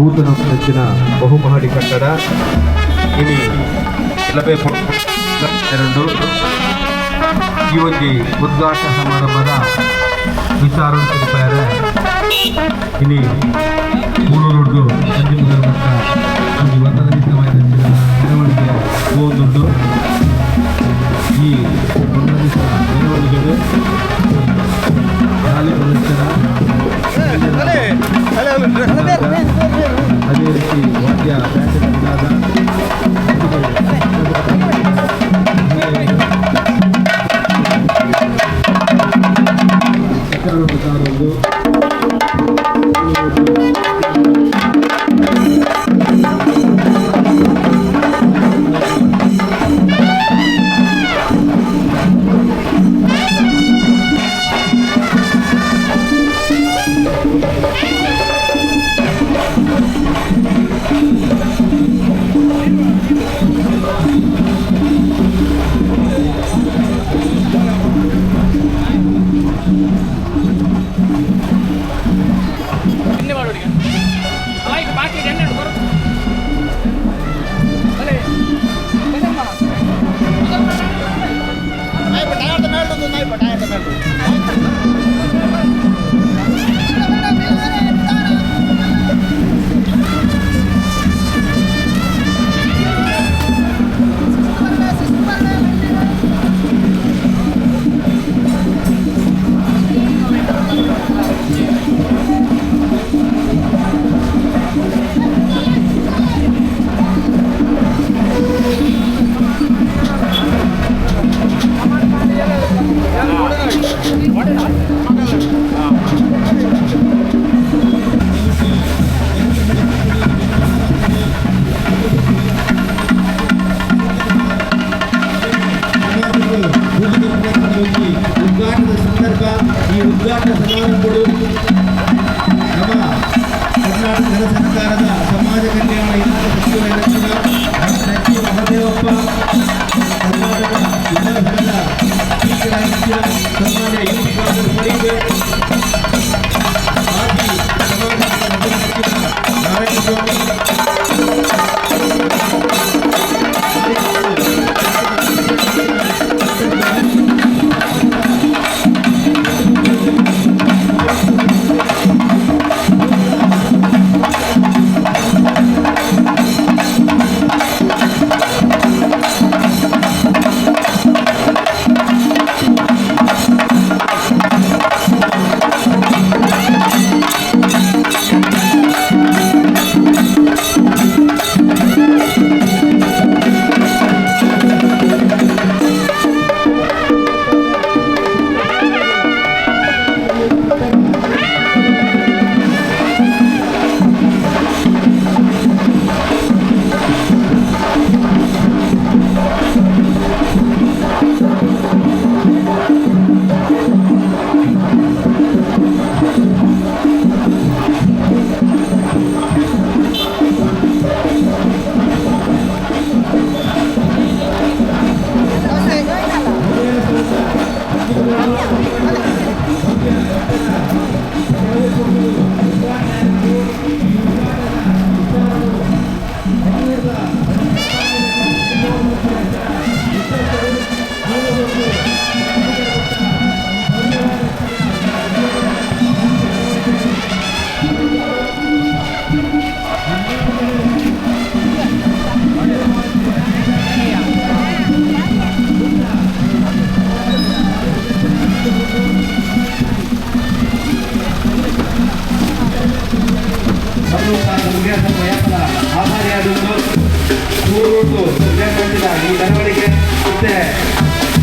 ನೂತನ ಹೆಚ್ಚಿನ ಬಹುಮಹಡಿ ಕಟ್ಟಡ ಇನಿ ಲಭೆ ಎರಡು ಈ ಒಂದು ಉದ್ಘಾಟನಾ ಸಮಾರಂಭದ ವಿಚಾರ ತಿಳಿಪಾರೆ ಇನಿ ಮೂರೂರು ಸಂಜೆ ಮುಗಿದ ಒಂದು ಒಂದರ ದಿವಸವಾದ ಮೆರವಣಿಗೆ ಹೋಗುವುದು ಈ ಒಂದರ ದಿವಸ ಮೆರವಣಿಗೆಗಳು ಶಾಲೆ ಪ್ರದರ್ಶನ ಅದೇ ರೀತಿ ವಾದ್ಯ ಬ್ಯಾಂಡ್ ನಿನಾದ ಪ್ರಚಾರವನ್ನು ಉದ್ಘಾಟನಾ ಸಮಾರಂಭಗಳು ನಮ್ಮ ಕರ್ನಾಟಕ ಸರ್ಕಾರದ ಸಮಾಜ ಕಲ್ಯಾಣ ಇಲಾಖೆ ಸಚಿವ ಮಹದೇವಪ್ಪ, ಕರ್ನಾಟಕ ವಿಧಾನಸಭೆಯ ಸ್ಪೀಕರ್ ಸನ್ಮಾನ್ಯ ಫರೀದ್, ಮಾಜಿ ಸಮಾಜ ನಾರಾಯಣಸ್ವಾಮಿ, ಈ ಮೆರವಣಿಗೆ ಮತ್ತೆ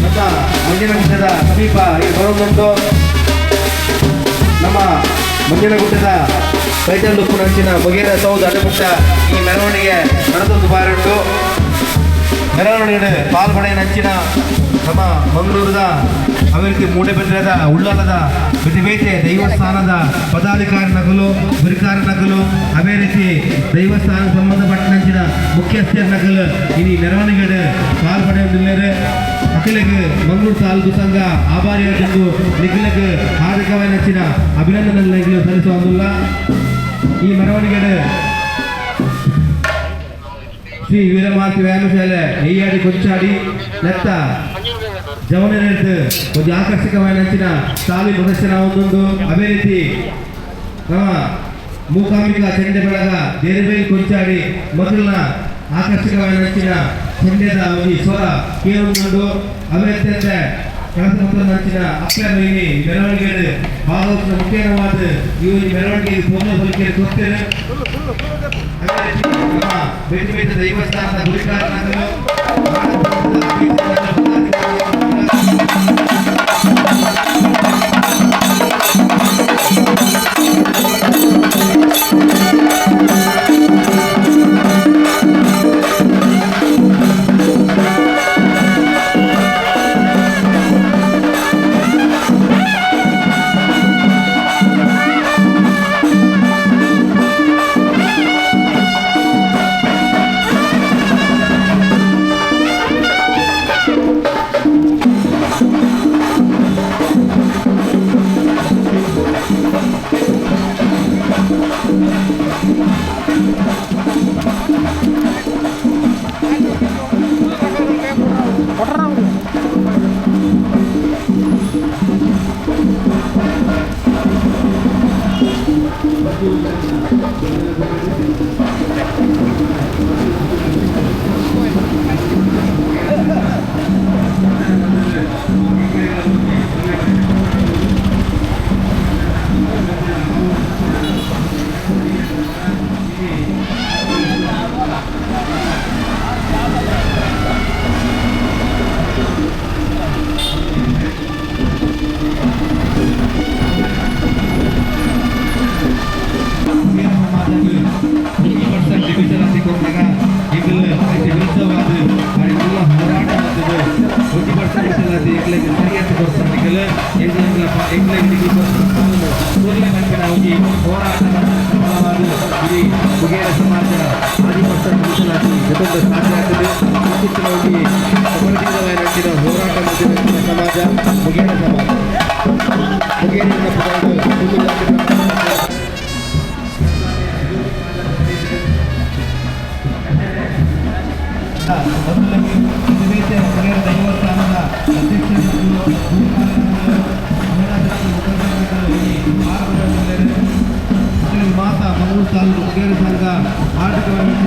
ನಮ್ಮ ಮಂಜನಗುಡ್ಡದ ಸಮೀಪ ಬರೋದುಂಟು. ನಮ್ಮ ಮಂಜನಗುಡ್ಡದ ಕೈತಲ್ಲುಪ್ಪುನಂಚಿನ ಬಗೆರ ಸೌದ ಅಡಗುಟ್ಟ ಈ ಮೆರವಣಿಗೆ ನಡೆದೊಂದು ಬಾರುಂಟು. ಮೆರವಣಿಗೆ ಪಾಲ್ಗೊಳ್ಳೆನಂಚಿನ ನಮ್ಮ ಮಂಗಳೂರದ ಅಭಿವೃದ್ಧಿ ಮೂಡಬಿದ್ರದ ಉಳ್ಳಾಲದ ಪ್ರತಿವೇತೆ ದೈವಸ್ಥಾನದ ಪದಾಧಿಕಾರಿನಗಳು ಗುರಿಕಾರನಗಳು ಅದೇ ರೀತಿ ದೈವಸ್ಥಾನ ಸಂಬಂಧಪಟ್ಟಂಚಿನ ಮುಖ್ಯಸ್ಥರನಗಳು ಈ ಮೆರವಣಿಗೆ ಪಾಲ್ಗೊಳ್ಳುವುದಿಲ್ಲ. ಅಖಿಲಕ್ಕೆ ಮಂಗಳೂರು ತಾಲೂಕು ಸಂಘ ಆಭಾರಿಯಾಗಿದ್ದು ನಿಖಿಲಕ್ಕೆ ಹಾರ್ದಿಕವಾಗಿ ನಚ್ಚಿನ ಅಭಿನಂದನೆಗಳು ಸಲ್ಲಿಸುವುದಿಲ್ಲ. ಈ ಮೆರವಣಿಗೆ ಶ್ರೀ ವೀರಮಾತಿ ವ್ಯಾಯಾಮಶಾಲೆ ನೆಯ್ಯಾಡಿ ಕೊಂಚಾಡಿ ನೆತ್ತ ಜವನನೆದ್ದು ಒಂದು ಆಕರ್ಷಕವಾಗಿ ನಂಚಿನ ಸಾಲಿ ಪ್ರದರ್ಶನ ಒಂದೊಂದು ಅದೇ ರೀತಿ ನಮ್ಮ ಮೂಕಾಂಬಿಕಾ ಚೆಂಡೆ ಬೆಳಗ ದೇರಬೇಲಿ ಕೊಂಚಾಡಿ ಮೊದಲಿನ ಆಕರ್ಷಕವಾಗಿ ನಂಚಿನ ಚೆಂಡೆದ ಒಂದು ಸ್ವರ ಕೇಳೊಂದು ಅದೇ ಕೆಲಸ ಮೊದಲು ನಂಚಿನ ಅಪ್ಪೆ ಮೈನಿ ಮೆರವಣಿಗೆ ಭಾಗವತ ಮುಖ್ಯವಾದ ಈ ಮೆರವಣಿಗೆ ಪೂರ್ಣ ಬಲಿಕೆ ಕೊಡ್ತೇನೆ ಬೇರೆ ಬೇರೆ ದೈವಸ್ಥಾನದ ಗುರಿಕಾರನಾಗಲು ಮಾತಾ ಮಂಗಳೂರು ತಾಲೂಕು ಮುಗೇರ ಸಂಘ ಆರ್ಥಿಕವಾಗಿ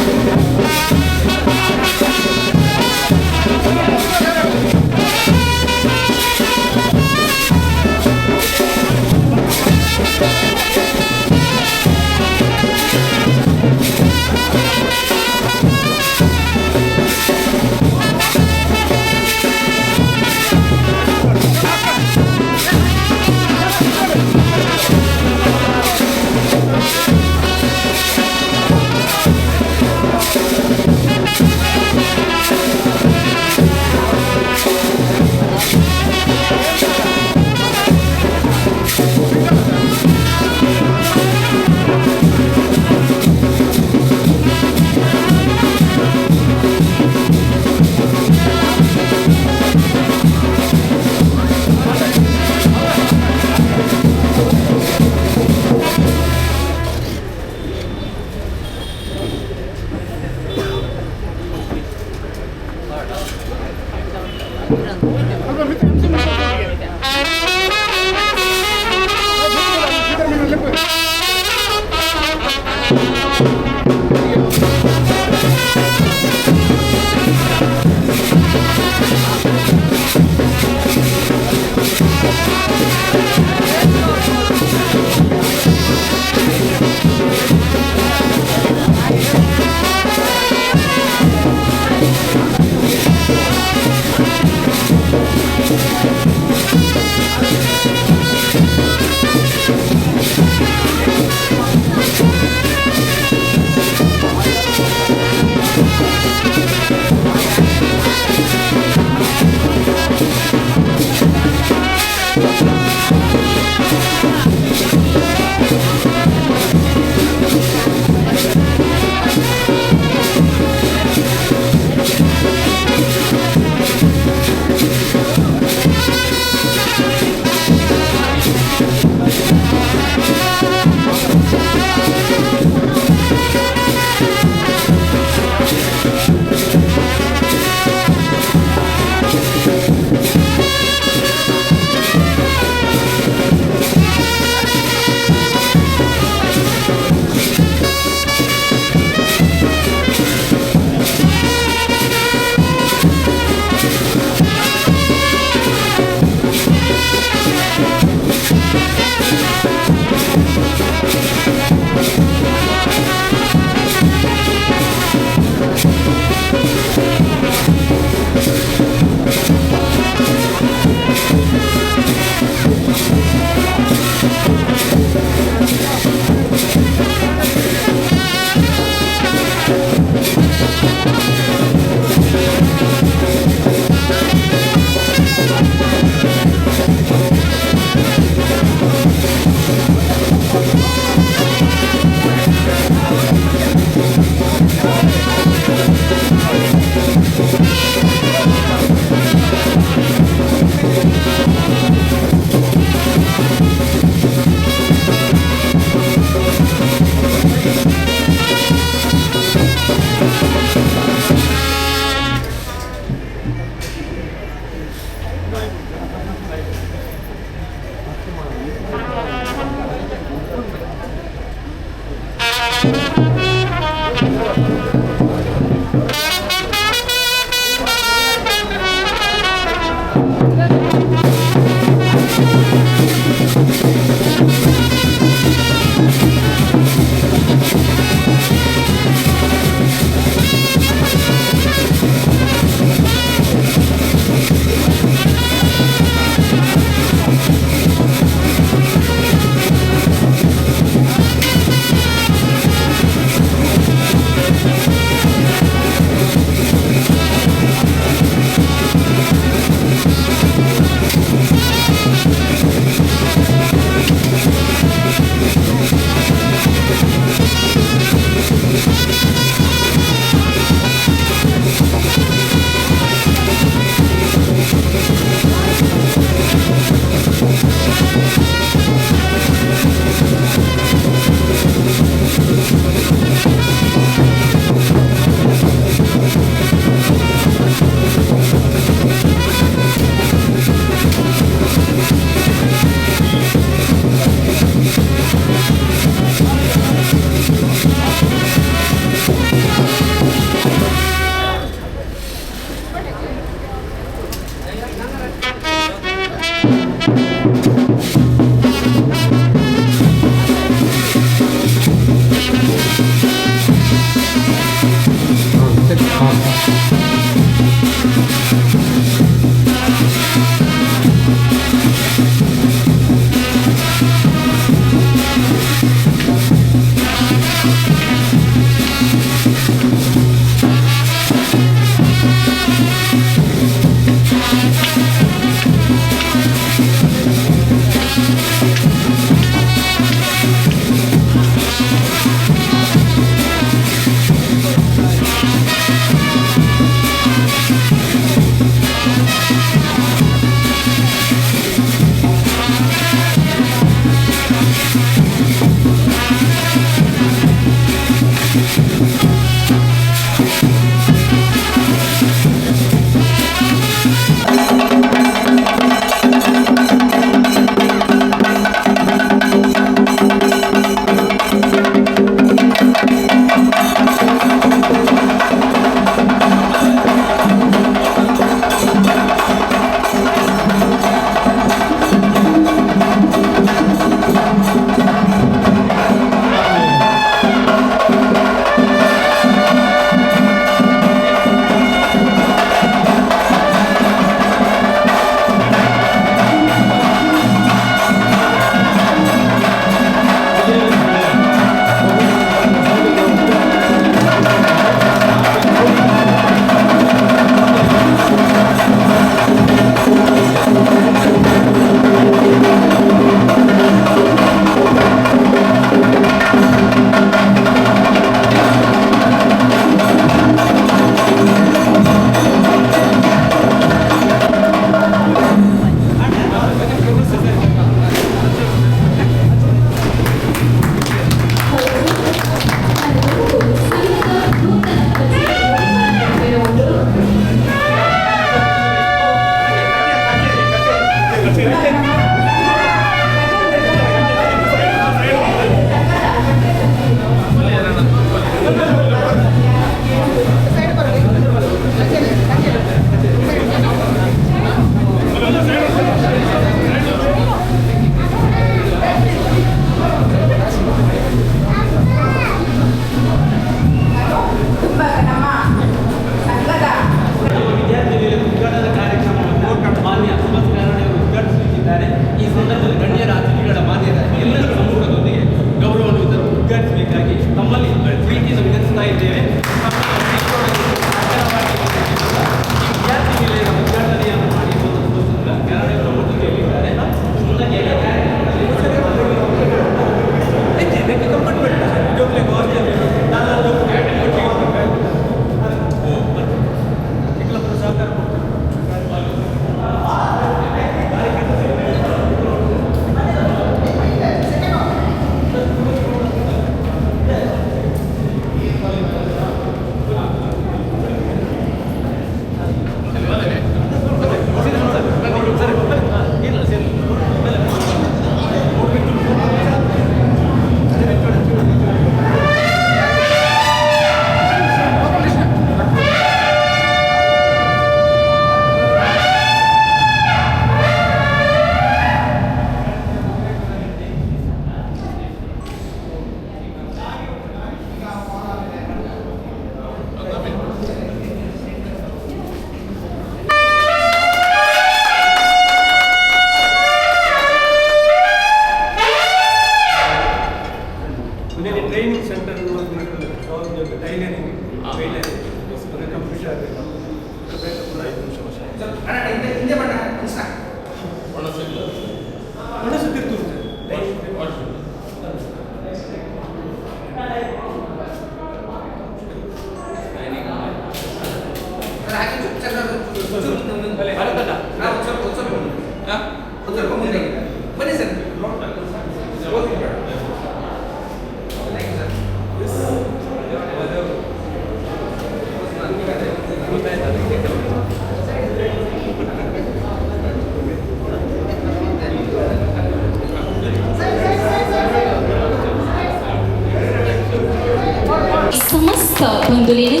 పందులేని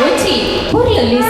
వచ్చి ఊర్లలో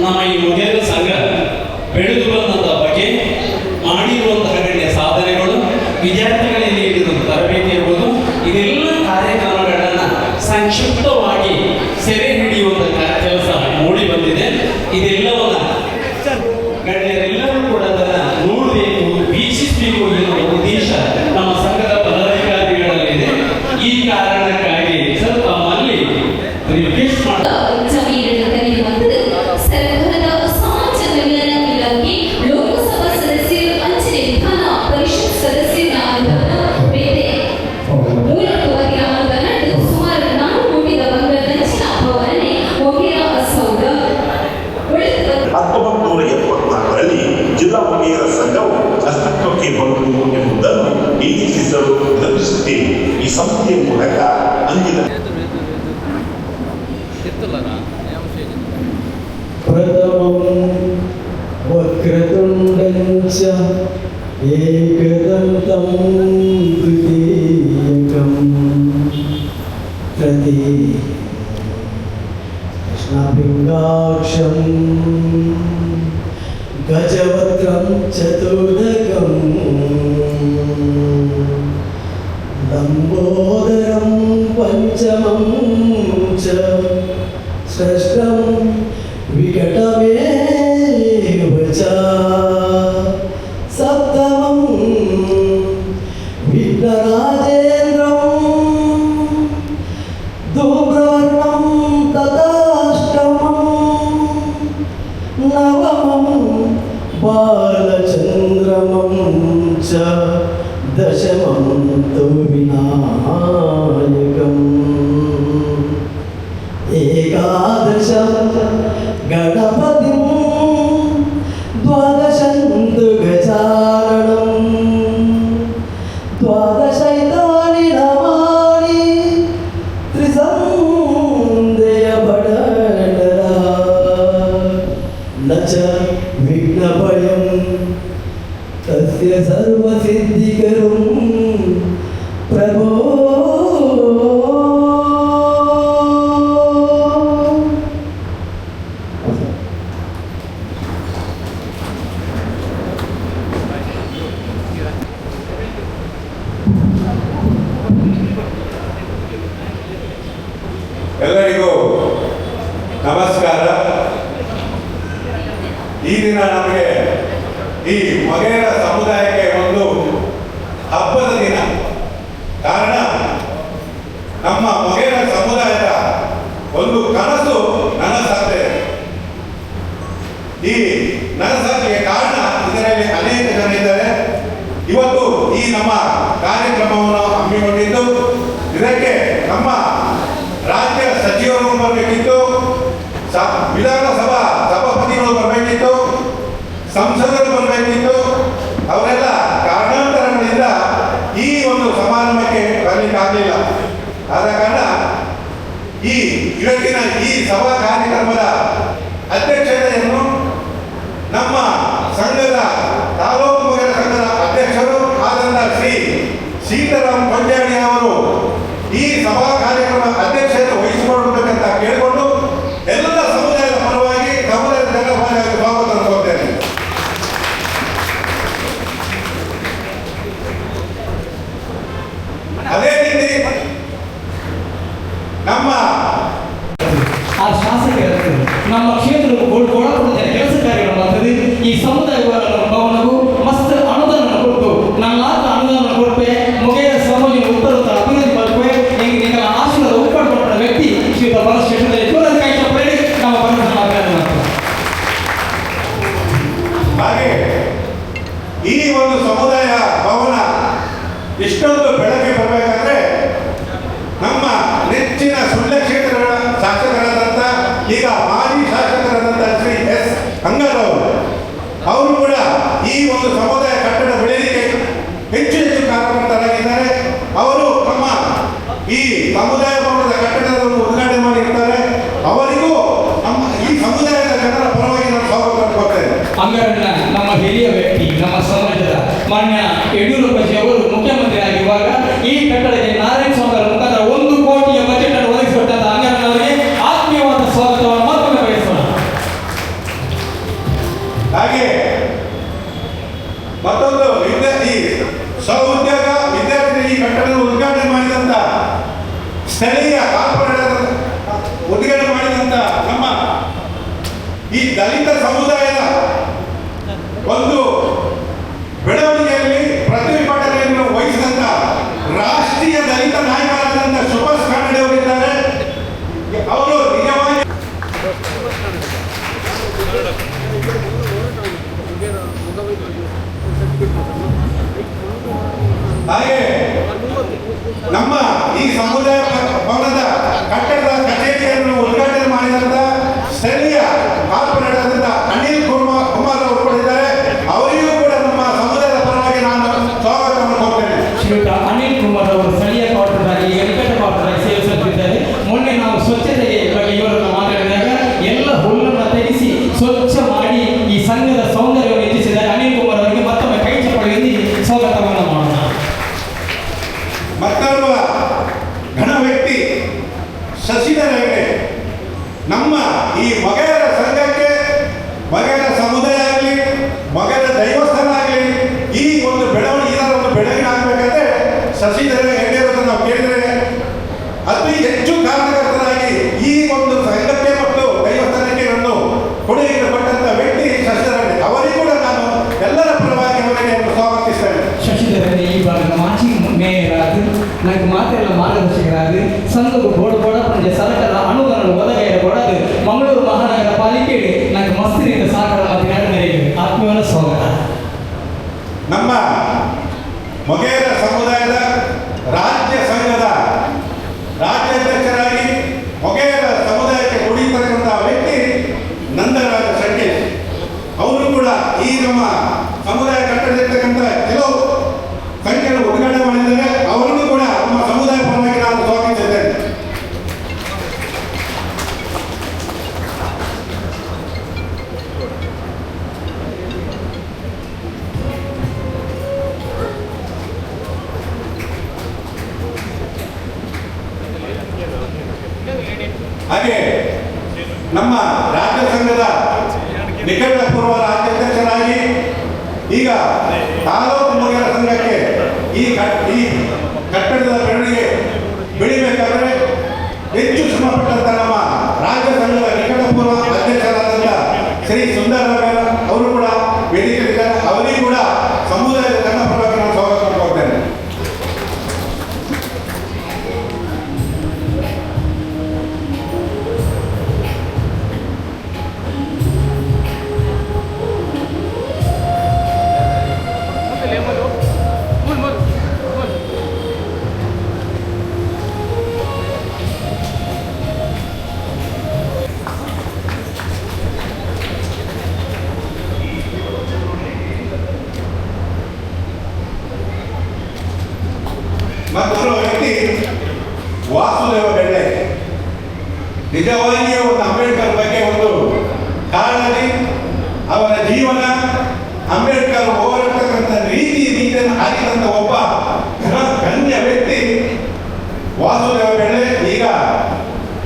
ನಮ್ಮ ಈ ಮೊಗೇರ ಸಂಘ ಬೆಳೆದು ಬಂದಂತಹ ಬಗ್ಗೆ ಮಾಡಿರುವಂತಹ ಗಣ್ಯ ಸಾಧನೆಗಳು, ವಿದ್ಯಾರ್ಥಿಗಳಿಗೆ ನೀಡಿದಂಥ ತರಬೇತಿ ಇರ್ಬೋದು, ಇದೆಲ್ಲ ಕಾರ್ಯಕ್ರಮಗಳನ್ನು ಸಂಕ್ಷಿಪ್ತವಾಗಿ ಸೆರೆ ಹಿಡಿಯುವಂತಹ ಕೆಲಸ ಮೂಡಿ ಬಂದಿದೆ. ಇದೆಲ್ಲವನ್ನ ಗಣ್ಯರೆಲ್ಲರೂ ಕೂಡ ಅದನ್ನು ನೋಡಬೇಕು, ವೀಕ್ಷಿಸಬೇಕು ಎನ್ನುವ ಉದ್ದೇಶ ನಮ್ಮ ಸಂಘದ ಪದಾಧಿಕಾರಿಗಳಲ್ಲಿದೆ. ಈ ಕಾರಣಕ್ಕಾಗಿ ಸ್ವಲ್ಪ ತಮ್ಮಲ್ಲಿ ರಿಕ್ವೆಸ್ಟ್ ಮಾಡ್ತಾರೆ. ಜಿಲ್ಲಾ ಮೊಗೇರ ಸಂಘವು ಅಸ್ತಿತ್ವಕ್ಕೆ ಬಂತು ಎಂಬುದನ್ನು ನಿರೀಕ್ಷಿಸಲು ಲಭಿಸುತ್ತೇವೆ. ಈ ಸಂಸ್ಥೆಯ ಮೂಲಕ ಅಂದಿನ ಪ್ರಥಮಂ ವಕ್ರತುಂಡಂಚ ಏಕದಂತಂ ದ್ವಿತೀಯಕಂ ಪ್ರತಿ ಕೃಷ್ಣಪಿಂಗಾಕ್ಷಂ ಗಜವಕ್ರಂ ಚತುರ್ಧಕಂ ಲಂಬೋದರಂ ಪಂಚಮಂ ಚ ಷಷ್ಠಂ ವಿಕಟಮೇವ ಚ ಸಪ್ತಮಂ ವಿಘ್ನರಾಜೇಂದ್ರಂ ಧೂಮ್ರವರ್ಣಂ ತಥಾಷ್ಟಮಂ ನವಮಂ ಬಾಲಚಂದ್ರಮಂ ಚ ದಶಮಂ ತು ವಿನಾಯಕಂ ಏಕಾದಶಂ ಗಣಪತಿಂ ದ್ವಾದಶಂ ತು ಗಜಾನನಂ ದ್ವಾದಶೈತಾನಿ ನಮಾನಿ ತ್ರಿಸಂಧ್ಯಯ ಬಡನರ ನ ಚ ವಿಘ್ನಭಯಂ ತಸ್ಯ ಸರ್ವಸಿದ್ಧಿಕರಂ ಪ್ರಭೋ ಎಲ್ಲರಿಗೂ ನಮಸ್ಕಾರ. ಈ ದಿನ ನಮಗೆ ಈ ಮೊಗೇರ ಸಮುದಾಯಕ್ಕೆ ಒಂದು ಹಬ್ಬದ ದಿನ. ಕಾರಣ ನಮ್ಮ ಮೊಗೇರ ಸಮುದಾಯದ ಒಂದು ಕನಸು ನನಸಾಗ್ತದೆ. ಈ ನನಸಾಗಲಿಕ್ಕೆ ಕಾರಣ ಇದರಲ್ಲಿ ಅನೇಕ ಜನ ಇದ್ದಾರೆ. ಇವತ್ತು ಈ ನಮ್ಮ ಕಾರ್ಯಕ್ರಮವನ್ನು ಹಮ್ಮಿಕೊಂಡಿದ್ದು ಇದಕ್ಕೆ ನಮ್ಮ ರಾಜ್ಯ ಸಚಿವರು ಬರಬೇಕಿತ್ತು, ವಿಧಾನಸಭಾ ಸಭಾಪತಿಗಳು ಬರಬೇಕಿತ್ತು, ಸಂಸದರು ಬರಬೇಕಿತ್ತು. ಅವರೆಲ್ಲ ಕಾರಣಾಂತರಗಳಿಂದ ಈ ಒಂದು ಸಮಾರಂಭಕ್ಕೆ ಬರಲಿಕ್ಕಾಗಲಿಲ್ಲ. ಆದ ಕಾರಣ ಈ ಇವತ್ತಿನ ಈ ಸಭಾ ಕಾರ್ಯಕ್ರಮದ ಅಧ್ಯಕ್ಷತೆಯನ್ನು ನಮ್ಮ ಸಂಘದ ತಾಲೂಕು ಮೊಗೇರ ಸಂಘದ ಅಧ್ಯಕ್ಷರು ಆದಂತ ಶ್ರೀ ಸೀತಾರಾಮ್ ಕೊಂಜಾಣಿ ಅವರು ಈ ಸಭಾ ಕಾರ್ಯಕ್ರಮ ಅಧ್ಯಕ್ಷತೆ ವಹಿಸಿಕೊಳ್ಳಬೇಕಂತ ಕೇಳಿಕೊಂಡು ಎಲ್ಲ ಸಮುದಾಯದ ಪರವಾಗಿ ಸಮುದಾಯದ ಜನರ ಪರವಾಗಿ ಸ್ವಾಗತ ಕೋರ್ತೇನೆ. ಅದೇ ರೀತಿ ನಮ್ಮ ಆ ಶಾಸಕರು ನಮ್ಮ ಕ್ಷೇತ್ರವು ಒಳಪಡುತ್ತೆ ಕೆಲಸ ಕಾರ್ಯಗಳು ಮಾಡ್ತದೆ. ಈ ಸಮುದಾಯ ಭವನವು ಮಸ್ತ್ ಅನುದಾನ ಕೊಟ್ಟು ನನ್ನ ಅನುದಾನ ಕೊಡುವೆ ಮೊಗೇರ ಸಮಾಜ ಉತ್ತರೋತ್ತರ ಅಭಿವೃದ್ಧಿ ಮಾಡುವೆ ಹೆಂಗೆ ನಿನ್ನ ಆಶೀರ್ವಾದ ಉಟ್ಪಡ್ಕೊಂಡ ವ್ಯಕ್ತಿ ಶ್ರೀಯುತ ಬನಶೇಖರ ಇವರ ಕೈ ಚಪ್ಪಲಿ ನಮ್ಮ ಬನಶೇಖರ ಮಾತನಾಡ್ತಾರೆ. ಹಾಗೆ ಈ ಒಂದು ಸಮುದಾಯ ಭವನ ಇಷ್ಟೊಂದು ಬೆಳಗ್ಗೆ ಬರಬೇಕಾದ್ರೆ ನಮ್ಮ ನೆಚ್ಚಿನ ಸುಳ್ಯ ಕ್ಷೇತ್ರಗಳ ಶಾಸಕರಾದಂಥ ಈಗ ಮಾಜಿ ಶಾಸಕರಾದಂಥ ಶ್ರೀ ಎಸ್ ಅಂಗಾರ್ ಅವರು ಕೂಡ ಈ ಒಂದು ಸಮುದಾಯ ಕಟ್ಟಡ ಬೆಳೆಯಲಿಕ್ಕೆ ಹೆಚ್ಚು ಹೆಚ್ಚು ಕಾರಣಕರ್ತರಾಗಿದ್ದಾರೆ. ಅವರು ನಮ್ಮ ಈ ಸಮುದಾಯ ಭವನದ ಕಟ್ಟಡವನ್ನು ಉದ್ಘಾಟನೆ ಮಾಡಿರ್ತಾರೆ. ಅವರಿಗೂ ನಮ್ಮ ಈ ಸಮುದಾಯದ ಜನರ ಪರವಾಗಿ ನಾನು ಸ್ವಾಗತ ಕೊಡ್ತೇನೆ. ಅಂಗಾರಣ್ಣ ನಮ್ಮ ಹಿರಿಯ ವ್ಯಕ್ತಿ, ನಮ್ಮ ಸಮಾಜದ ಮಾನ್ಯ ಯಡಿಯೂರಪ್ಪಾಜಿ ಅವರು ಮುಖ್ಯಮಂತ್ರಿ ಆಗಿರುವಾಗ ಈ ಕಟ್ಟಡಕ್ಕೆ ನಾರಾಯಣ ಸ್ವಾಮಿ ಮುಖಾಂತರ 1 ಕೋಟಿಯ ಬಜೆಟ್ ಅನ್ನು ಒದಗಿಸಿಕೊಟ್ಟಂತ ಅಂಗಾರಣ್ಣವರಿಗೆ ಆತ್ಮೀಯವಾದ ಸ್ವಾಗತವನ್ನು ಮತ್ತೊಮ್ಮೆ ಬಯಸೋಣ. ಹಾಗೆ ಮತ್ತೊಂದು ವಿದ್ಯಾರ್ಥಿ ಸಹೋದ್ಯೋಗ ವಿದ್ಯಾರ್ಥಿ ಈ ಕಟ್ಟಡದ ಉದ್ಘಾಟನೆ ಮಾಡಿದಂತ ಸ್ಥಳೀಯ ಕಾರ್ಪೊರೇಟರ್ ಉದ್ಘಾಟನೆ ಮಾಡಿದಂತ ನಮ್ಮ ಈ ದಲಿತ ಸಮುದಾಯದ ಒಂದು ಬೆಳವಣಿಗೆಯಲ್ಲಿ ಪ್ರತಿಭಟನೆಯನ್ನು ವಹಿಸಿದಂತ ರಾಷ್ಟ್ರೀಯ ದಲಿತ ನಾಯಕರಾದಂಥ ಸುಭಾಷ್ ಕಾನಡೆ ಅವರಿದ್ದಾರೆ. ಅವರು ನಿಜವಾಗಿ ಹಾಗೆ ನಮ್ಮ ಈ ಸಮುದಾಯ ಭವನದ ಕಟ್ಟಡದ ಕಚೇರಿಯನ್ನು ಉದ್ಘಾಟನೆ ಮಾಡಿದಂತ ಸ್ಥಳೀಯ ಕಾರ್ಪೊರೇಟರ್ ಆದಂತ ಅನಿಲ್ ಕುಮಾರ್ ಅವರು ಕೂಡ ಇದ್ದಾರೆ. ಅವರಿಗೂ ಕೂಡ ನಮ್ಮ ಸಮುದಾಯದ ಪರವಾಗಿ ನಾನು ಸ್ವಾಗತವನ್ನು ಕೊಡ್ತೇನೆ. ಶ್ರೀಯುತ ಅನಿಲ್ ಕುಮಾರ್ ಅವರು ಸ್ಥಳೀಯ ಕಾರ್ಪೊರೇಟರ್ ಆಗಿ ವೆಂಕಟ ಕಾರ್ಪೊರೇಟರ್ ಆಗಿ ಸೇವೆ ಸಲ್ಲಿಸಿದ್ದಾರೆ. ಮೊನ್ನೆ ನಾವು ಸ್ವಚ್ಛತೆಗೆ ಬಗ್ಗೆ ಇವರನ್ನು ಮಾತಾಡಿದಾಗ ಎಲ್ಲ ಹುಲ್ಲನ್ನು ತೆಗೆಸಿ ಸ್ವಚ್ಛ ಮಾಡಿ ಈ ಸಂಘದ ಸೌಂದರ್ಯವನ್ನು ಹೆಚ್ಚಿಸಿದ್ದಾರೆ. ಅನಿಲ್ ಕುಮಾರ್ ಅವರಿಗೆ ಮತ್ತೊಮ್ಮೆ ಕೈ ಚಪ್ಪಲಿಯಲ್ಲಿ ಸ್ವಾಗತವನ್ನು ಮಾಡೋಣ. ಮತ್ತೋರ್ವ ಘನ ವ್ಯಕ್ತಿ ಶಶಿಧರ ಹೆಗ್ಡೆ ನಮ್ಮ ಈ ಮೊಗೇರ ಸಂಘಕ್ಕೆ, ಮೊಗೇರ ಸಮುದಾಯ ಆಗಲಿ, ಮೊಗೇರ ದೈವಸ್ಥಾನ ಆಗಲಿ, ಈ ಒಂದು ಬೆಳವಣಿಗೆ ಇದರ ಒಂದು ಬೆಳವಣಿಗೆ ಆಗಬೇಕಾದ್ರೆ ಶಶಿಧರ ಹೆಗ್ಡೆ ಅವರನ್ನು ನಾವು ಕೇಳಿದರೆ ಅತಿ ಹೆಚ್ಚು ಕಾರಣಕರ್ತರಾಗಿ ಈ ಒಂದು ಸಂಘಕ್ಕೆ ಮತ್ತು ದೈವಸ್ಥಾನಕ್ಕೆ ಒಂದು ಕೊಡುಗೆಯನ್ನು ಕೊಟ್ಟಂತ ವ್ಯಕ್ತಿ ಶಶಿಧರ ಹೆಗ್ಡೆ. ಅವರಿಗೂ ಕೂಡ ನಾನು ಎಲ್ಲರ ಪರವಾಗಿ ಅವರಿಗೆ ಸ್ವಾಗತಿಸ್ತೇನೆ. ಶಶಿಧರ ಈ ಭಾಗದ ಮಾಜಿ ಮೇಯರಾಗಿ ನನಗೆ ಮಾತೆಲ್ಲ ಮಾರ್ಗದರ್ಶಕರಾಗಿ ಸಂಘವು ಬೋಡ ಪಂಜೆ ಸರ್ಕಾರ ಅನುದಾನ ಒದಗಿರ ಕೊಡದು ಮಂಗಳೂರು ಮಹಾನಗರ ಪಾಲಿಕೆಗೆ ನನಗೆ ಮಸ್ತಿನಿಂದ ಸಹಕಾರ ಮಾತನಾಡಿದರೆ ಆತ್ಮೀಯನ ಸ್ವಾಗತ. ನಮ್ಮ ಮೊಗೇರ ಸಮುದಾಯದ ರಾಜ್ಯ ಸಂಘದ ರಾಜ್ಯಾಧ್ಯಕ್ಷರಾಗಿ ಮೊಗೇರ ಸಮುದಾಯಕ್ಕೆ ದುಡಿತಕ್ಕಂಥ ವ್ಯಕ್ತಿ ನಂದರಾಜ ಶೆಟ್ಟಿ. ಅವರು ಕೂಡ ಈ ನಮ್ಮ ಸಮುದಾಯ ಕಟ್ಟಡದಲ್ಲಿರ್ತಕ್ಕಂಥ ಕೆಲವು ಸಂಖ್ಯೆಯನ್ನು ಉದ್ಘಾಟನೆ ಮಾಡಿದ್ದಾರೆ. ಅವರನ್ನು ಕೂಡ ನಮ್ಮ ಸಮುದಾಯ ಪರವಾಗಿ ನಾನು ಸ್ವಾಗತಿಸಿದ್ದೇನೆ. ಹಾಗೆ ನಮ್ಮ ರಾಜ್ಯ ಸಂಘದ ನಿಕಟ ಪೂರ್ವ ರಾಜ್ಯಾಧ್ಯಕ್ಷರಾಗಿ ಈಗ ತಾಲೂಕು ಮೊಗೇರ ಸಂಘಕ್ಕೆ ಈ ಕಟ್ಟಡದ ಬೆಳವಣಿಗೆ ಬೆಳಿಬೇಕಾದ್ರೆ ಹೆಚ್ಚು ಶ್ರಮಪಟ್ಟಂತ ನಮ್ಮ ರಾಜ್ಯ ಸಂಘದ ನಿಕಟ ಪೂರ್ವ ಅಧ್ಯಕ್ಷರಾದಂಥ ಶ್ರೀ ಸುಂದರ ಅವರು ಕೂಡ ವೇದಿಕೆಯಲ್ಲಿದ್ದಾರೆ. ಅವರಿಗೂ ಕೂಡ ಸಮುದಾಯದ ನನ್ನ ಪರವಾಗಿ ನಾನು ಸ್ವಾಗತ ಕೊಡ್ತೇನೆ. ಮತ್ತೊಬ್ಬ ವ್ಯಕ್ತಿ ವಾಸುದೇವ ಬೆಳ್ಳೆ. ನಿಜವಾಗಿಯೂ ಒಂದು ಅಂಬೇಡ್ಕರ್ ಬಗ್ಗೆ ಒಂದು ಕಾಳಜಿ, ಅವರ ಜೀವನ, ಅಂಬೇಡ್ಕರ್ ಹೋರಾಟಕ್ಕಂಥ ನೀತಿಯನ್ನು ಹಾಕಿದಂಥ ಒಬ್ಬ ಗಣ್ಯ ವ್ಯಕ್ತಿ ವಾಸುದೇವ ಬೆಳ್ಳೆ ಈಗ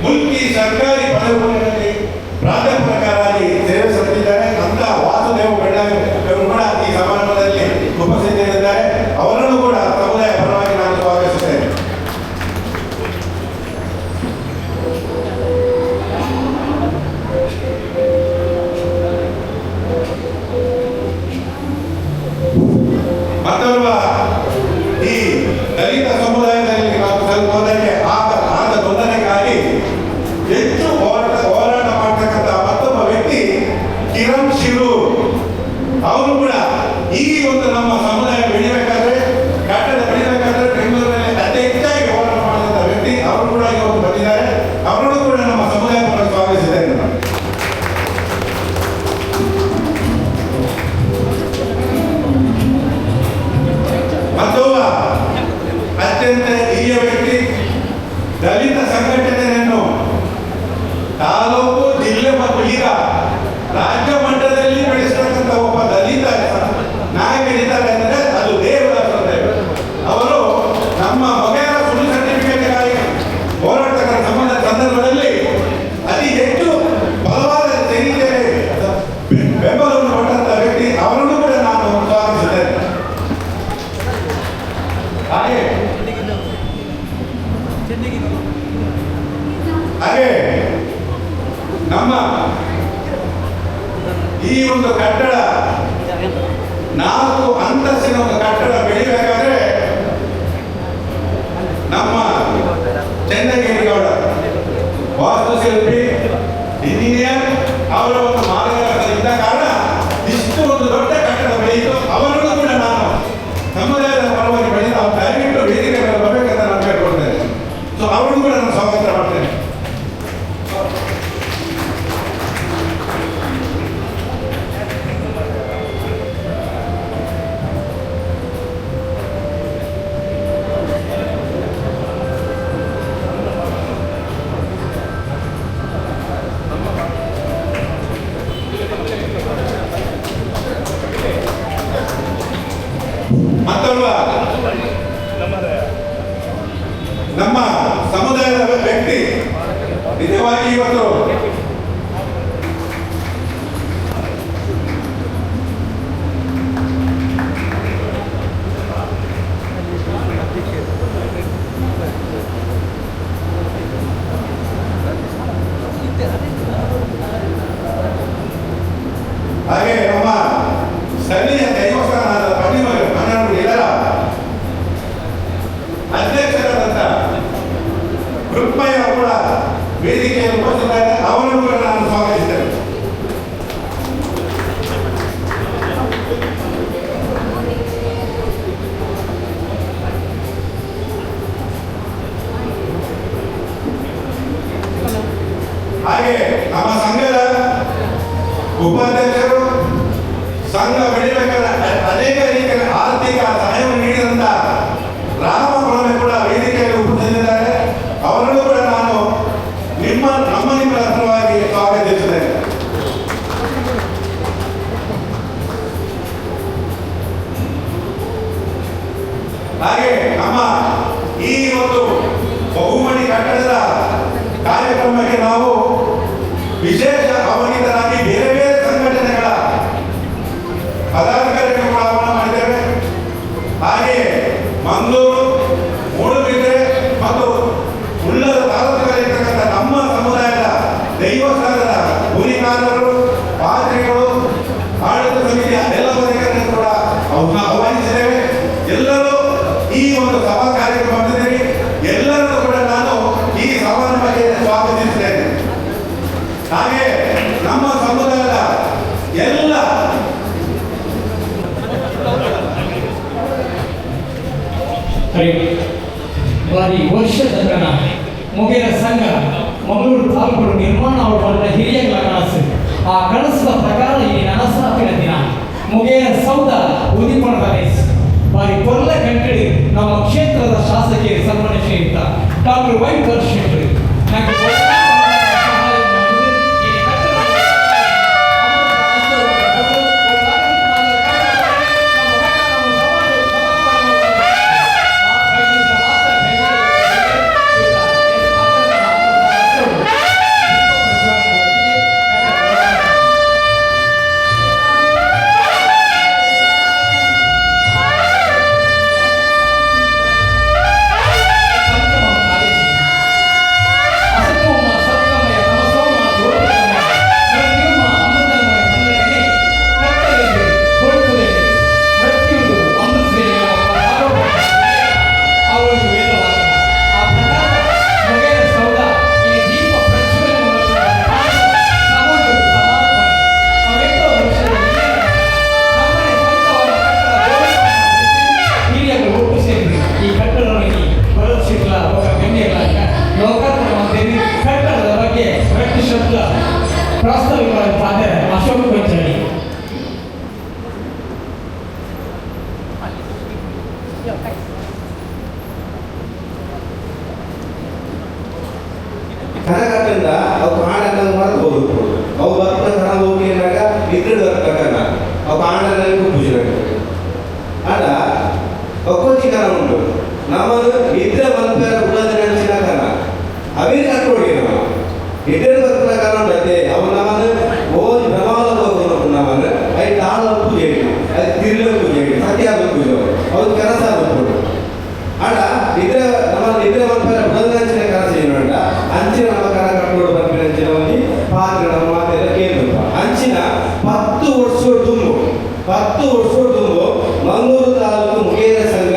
ಮುಲ್ಕಿ ಸರ್ಕಾರಿ ಪದವಿಯಲ್ಲಿ ಪ್ರಾಧ್ಯಾಪಕರಾಗಿ ಸೇವೆ ಸಲ್ಲಿಸಿದ್ದಾರೆ. ಅಂತ ವಾಸುದೇವ ಬೆಳ್ಳೆ ಅವರು ಕೂಡ ಈ ಸಮಾರಂಭದಲ್ಲಿ ಉಪಸ್ಥಿತರಿದ್ದಾರೆ. ಅವರನ್ನು ಕೂಡ ಸಮುದಾಯ ಪರವಾಗಿ ನಾನು ಸ್ವಾಗತಿಸುತ್ತೇನೆ. ಮತ್ತೊಬ್ಬ ಈ ದಲಿತ ಸಮುದಾಯದಲ್ಲಿ ಸಮುದಾಯಕ್ಕೆ ಆದ ತೊಂದರೆಗಾಗಿ ಹೆಚ್ಚು ಹೋರಾಟ ಮಾಡ್ತಕ್ಕಂಥ ಮತ್ತೊಬ್ಬ ವ್ಯಕ್ತಿ ಕಿರಣ್ ಶಿರೂರ್. ಅವರು ಕೂಡ ಈ ಒಂದು ನಮ್ಮ ಸಮುದಾಯ ಬೆಳಿಬೇಕಾದ್ರೆ, ಕಟ್ಟಡ ಬೆಳಿಬೇಕಾದ್ರೆ ಬೆಂಗಳೂರಿನಲ್ಲಿ ಅತಿ ಹೆಚ್ಚಾಗಿ ಹೋರಾಟ ಮಾಡಿದಂಥ ವ್ಯಕ್ತಿ ಅವರು ಕೂಡ ಇವತ್ತು ಬಂದಿದ್ದಾರೆ. ಅವರನ್ನು ಕೂಡ ನಮ್ಮ ಸಮುದಾಯ ಪರ ಸ್ವಾಗತಿಸಿದ್ದೇನೆ. ಮತ್ತೊಬ್ಬ ಅತ್ಯಂತ ಹಿರಿಯ ವ್ಯಕ್ತಿ, ದಲಿತ ಸಂಘಟನೆಯನ್ನು ತಾಲೂಕು, ಜಿಲ್ಲೆ ಮತ್ತು ಈಗ ರಾಜ್ಯ ಮಟ್ಟದಲ್ಲಿ ಬೆಳೆಸತಕ್ಕಂಥ ಒಬ್ಬ ದಲಿತ ನಾಯಕರಿದ್ದಾರೆ ಅಂದರೆ ಅದು ದೇವದಾಸ ದೇವ. ಅವರು ನಮ್ಮ ಮೊಗೇರ ಸುಳ್ಳು ಸರ್ಟಿಫಿಕೇಟ್ಗಾಗಿ ಹೋರಾಟಗಾರ ಸಂದರ್ಭದಲ್ಲಿ ಅತಿ ಹೆಚ್ಚು ಬಲವಾದ ಬೆಂಬಲವನ್ನು ಕೊಟ್ಟಂತ ವ್ಯಕ್ತಿ. ಅವರನ್ನು ಕೂಡ ನಾನು ಸ್ವಾಗತಿಸಿದ್ದೇನೆ. ಹಾಗೆ ನಮ್ಮ ಈ ಒಂದು ಕಟ್ಟಡ 4 ಅಂತಸ್ತಿನ ಒಂದು ಕಟ್ಟಡ ಬೆಳಿಬೇಕಾದ್ರೆ ನಮ್ಮ ಚಂದ್ರಗೇಗೌಡ ವಾಸ್ತುಶಿಲ್ಪಿ, ಇಂಜಿನಿಯರ್ ಅವರ ಒಂದು ಮಾರ್ಗದರ್ಶನ ಇದ್ದ ಕಾರಣ ಇಷ್ಟು ಒಂದು ದೊಡ್ಡ ಕಟ್ಟಡ ಬೆಳೆಯಿತು. ಅವರನ್ನು ಕೂಡ ನಾನು ಸಮುದಾಯದ ಪರವಾಗಿ ಬೆಳೆದು ಅವ್ರು ದಯವಿಟ್ಟು ವೇದಿಕೆ ಮೇಲೆ ಬರಬೇಕಂತ ನಾನು ಕೇಳ್ಕೊಳ್ತೇನೆ. ಸೊ ಅವರನ್ನು ಕೂಡ ನಾನು ಸ್ವಾಗತ ಮಾಡ್ತೇನೆ. ಮತ್ತೊಬ್ಬ ನಮ್ಮ ಸಮುದಾಯದ ವ್ಯಕ್ತಿ, ನಿಜವಾಗಿ ಇವತ್ತು ಹಾಗೆ ನಮ್ಮ ಸ್ಥಳೀಯ ದೈವಸ್ಥಾನದ ಮನೆಯವರು ಎಲ್ಲರ ಅಧ್ಯಕ್ಷರಾದಂಥ ಕೃಪಯ್ಯ ಕೂಡ ವೇದಿಕೆಯಲ್ಲಿ ಉಪಸ್ಥಿತರಾದ ಅವರನ್ನು ಕೂಡ ನಾನು ಸ್ವಾಗತಿಸ್ತೇನೆ. ಹಾಗೆ ನಮ್ಮ ಸಂಘದ ಉಪಾಧ್ಯಕ್ಷರು, ಸಂಘ ಬೆಳಿಬೇಕಾದ ಅನೇಕ ರೀತಿಯ ಆರ್ಥಿಕ ಸಹಾಯವನ್ನು ನೀಡಿದಂತ ರಾಮಪ್ರಭು ಕೂಡ ವೇದಿಕೆಯಲ್ಲಿ ಉಪಸ್ಥಿತರಿದ್ದಾರೆ. ಅವರನ್ನು ಕೂಡ ನಾನು ನಿಮ್ಮ ಹತ್ರವಾಗಿ ಸ್ವಾಗತಿಸುತ್ತೇನೆ. ಹಾಗೆ ನಮ್ಮ ಈ ಒಂದು ಬಹುಮಡಿ ಕಟ್ಟಡದ ಕಾರ್ಯಕ್ರಮಕ್ಕೆ ನಾವು ವಿಶೇಷ ಆಹ್ವಾನಿತರಾಗಿ ಬೇರೆ ಬೇರೆ ಸಂಘಟನೆಗಳ ಪದಾಧಿಕಾರಿಗಳು ಆಹ್ವಾನ ಮಾಡಿದ್ದೇವೆ. ಹಾಗೆ ಮಂಗಳೂರು, ಮೂಡುಬಿದ್ರೆ ಮತ್ತು ಉಳ್ಳದ ತಾಲೂಕುಗಳಿರ್ತಕ್ಕಂಥ ನಮ್ಮ ಸಮುದಾಯದ ದೈವಸ್ಥಾನದ ಗುರಿಕಾರರು, ಪಾತ್ರಿಗಳು, ಆಡಳಿತ ಸಮಿತಿಯ ಎಲ್ಲ ಪದಾಧಿಕಾರಿಗಳು ಕೂಡ ಆಹ್ವಾನಿಸಿದ್ದೇವೆ. ಎಲ್ಲರೂ ಈ ಒಂದು ಸಭಾ ಕಾರ್ಯಕ್ರಮ ಬಂದಿದ್ದೀರಿ. ಎಲ್ಲರನ್ನು ಕೂಡ ನಾನು ಈ ಸಮಾರಂಭಕ್ಕೆ ಸ್ವಾಗತಿಸುತ್ತೇನೆ. ಹಾಗೆ ನಮ್ಮ ಸಮುದಾಯದ ಎಲ್ಲ ಬಾರಿ ವರ್ಷದ ತನ ಮೊಗೇರ ಸಂಘ ಮಂಗಳೂರು ತಾಲೂಕು ನಿರ್ಮಾಣ ಅವರ ಹಿರಿಯಗಳ ಕನಸು. ಆ ಕನಸಿನ ಪ್ರಕಾರ ಈ ನನಸಾಪಿನ ದಿನ ಮೊಗೇರ ಸೌಧ ಉದಿಪಣದ ಬಾರಿ ಕೊಲ್ಲ ಕಂಕಡಿ ನಮ್ಮ ಕ್ಷೇತ್ರದ ಶಾಸಕಿಯರು ಸನ್ಮಾನ ಶ್ರೀಯುತ ಡಾಕ್ಟರ್ ವೈ ವರ್ಷ ಪ್ರಾಸ್ತಾವಿಕವಾಗಿ ಫಾದರ್ ಅಶೋಕ್ ಕೊಂಚಾಡಿ. ಕನಕಟ್ಟಿಂದ ಅವು ಕಾಂಡ ಮರಬಹುದು ಅವು ಬರ್ತ ಕಣ ಹೋಗಿ ಏನಾಗ ಇದ್ರೆ ಬರ್ಬೇಕಲ್ಲ ಅವು ಕಾಂಡದಲ್ಲಿ ಪೂಜೆ ಆಡ ಒಕ್ಕೊಂಚಿ ಕಣ ಉಂಟು ನಮ್ಮದು ಇದ್ರೆ ಮಲ್ಪೇರ ಉಳ್ಳದ ನೆನಸಿನ ಕಣ ಅವೇ ಕಟ್ಟೋಡಿ ನಾವು ಇದ್ರೆ ಬರ್ಪನ ಕಣ ಉಂಟೆ ಅವು ನಮ್ಮದು ಓದಿ ಪ್ರಮಾಣ ಹೋಗೋದು ನಮ್ಮನ್ನು ಐದು ತಾಳ ಪೂಜೆ ಅದು ತಿರ್ಲ ಪೂಜೆ ಸತ್ಯಾದ ಪೂಜೆ ಅವ್ರು ಕೆಲಸ ಆಗೋದು ಆಡ ಇದ್ರೆ ನಮ್ಮ ಇದ್ರೆ ಮಲ್ಪೇರ ಉಳ್ಳದ ನೆನಸಿನ ಕನಸು ಏನು ಉಂಟ ಅಂಚಿನ ನಮ್ಮ ಕಣ ಕಟ್ಟೋಡು ಬರ್ಪಿನ ಅಂಚಿನ ಒಂದು ಪಾತ್ರ ನಮ್ಮ ಮಾತೆಲ್ಲ ಕೇಳಿದ್ರು ಅಂಚಿನ 10 ವರ್ಷ ತುಂಬು ಮಂಗಳೂರು ತಾಲೂಕು ಮುಖೇರ ಸಂಘ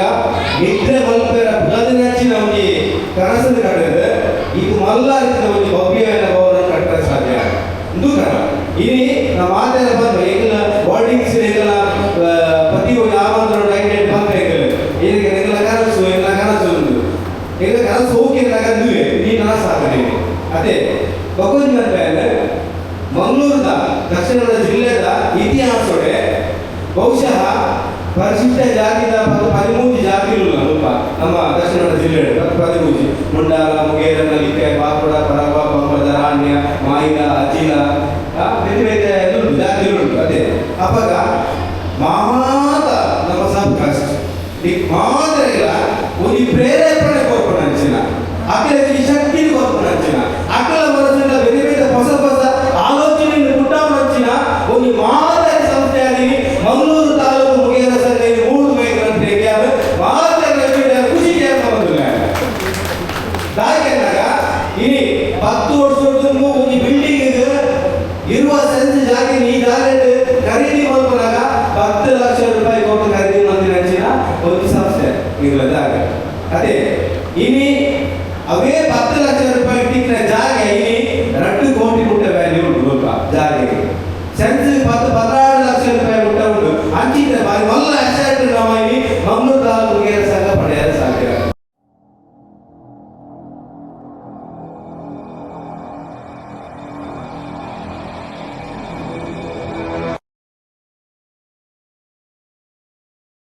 ನಿದ್ರೆ ಮಲ್ಪೇರ ಬುಧದಿನಂಚಿನ ಒಂದು ಕನಸನ್ನು ಕಟ್ಟಿದ್ರೆ ಇದು ಮಲ್ಲಾರಿಸಿದ ಒಂದು ಭವ್ಯವಾದ ಭವನ ಕಟ್ಟಲು ಸಾಧ್ಯ ಇದು ಕಣ ಇನಿ ನಮ್ಮ ಮಾತೆಲ್ಲ ಬಂದು ಈಗಿನ ವರ್ಡಿಂಗ್ಸ್ ಈಗಿನ ಪ್ರತಿ ಆಮಂತ್ರಣ ಐಡೆಂಟ್ ಬಂದ್ರೆ ಈಗ ಈಗಿನ ಕನಸು ಉಂಟು ಈಗ ಕನಸು ಹೋಗಿ ನಗಂದುವೆ ನೀ ಕನಸು ಆಗ್ತದೆ ಅದೇ ಬಕೊಂಜಿ ಮಲ್ಪೇರ ಮಂಗಳೂರದ ದಕ್ಷಿಣ ಕನ್ನಡ ಜಿಲ್ಲೆಯ ಇತಿಹಾಸೊಡೆ ಬಹುಶಃ ಪರಿಶಿಷ್ಟ ಜಾತಿದ 13 ಜಾತಿಗಳು ನಮ್ಮ ದಕ್ಷಿಣ ಕನ್ನಡ ಜಿಲ್ಲೆ 13 ಮುಂಡಾಲ ಮುಗೇರ ನಲಿಕೆ ಬಾಕುಡ ಪರವ ಪಂಪದ ರಾಣ್ಯ ಮಾಯಿಲ ಅಜಿಲ ಬೇರೆ ಬೇರೆ ಜಾತಿಗಳು ಅದೇ ಅವಾಗ ಮಾತ ನಮ್ಮ ಸಬ್ ಕಾಸ್ಟ್ ಈ ಮಾದರಿಗಳ ಒಂದು ಪ್ರೇರೇಪಣೆ ಕೊರ್ಪಣ ಅಂಚಿನ ಅಕ್ಕಲಿಗೆ ಶಕ್ತಿ ಕೊರ್ಪಣ ಅಂಚಿನ ಅಕ್ಕಲ ಮನಸ್ಸಿನ ಬೇರೆ ಬೇರೆ ಹೊಸ ಆಲೋಚನೆಯನ್ನು ಪುಟ್ಟಾವಣಂಚಿನ ಒಂದು ಮಾದರಿ ಸಂಸ್ಥೆಯಾಗಿ ಮಂಗಳೂರು ತಾಲೂಕು ಮುಖೇರ ಸಂಘ 3 ಮೇಘಂಟೆಗೆ ಮಾದರಿ ಖುಷಿ ಬಂದಿಲ್ಲ ಯಾಕೆಂದಾಗ ಇನಿ 10 ವರ್ಷದ ಒಂದು ಬಿಲ್ಡಿಂಗ್ ಇರುವ ಸೆನ್ಸ್ ಜಾಗ ಈ ಜಾಗ ಖರೀದಿ ಮಾಡ್ಕೊಂಡಾಗ 10 ಲಕ್ಷ ರೂಪಾಯಿ ಕೊಟ್ಟು ಖರೀದಿ ಮಾಡಿದ ಅಂಚಿನ ಒಂದು ಸಂಸ್ಥೆ ಇರುವ ಜಾಗ ಅದೇ ಇನಿ ಅವೇ 10 ಲಕ್ಷ ರೂಪಾಯಿ ಟಿಕ್ನ ಜಾಗ ಇನಿ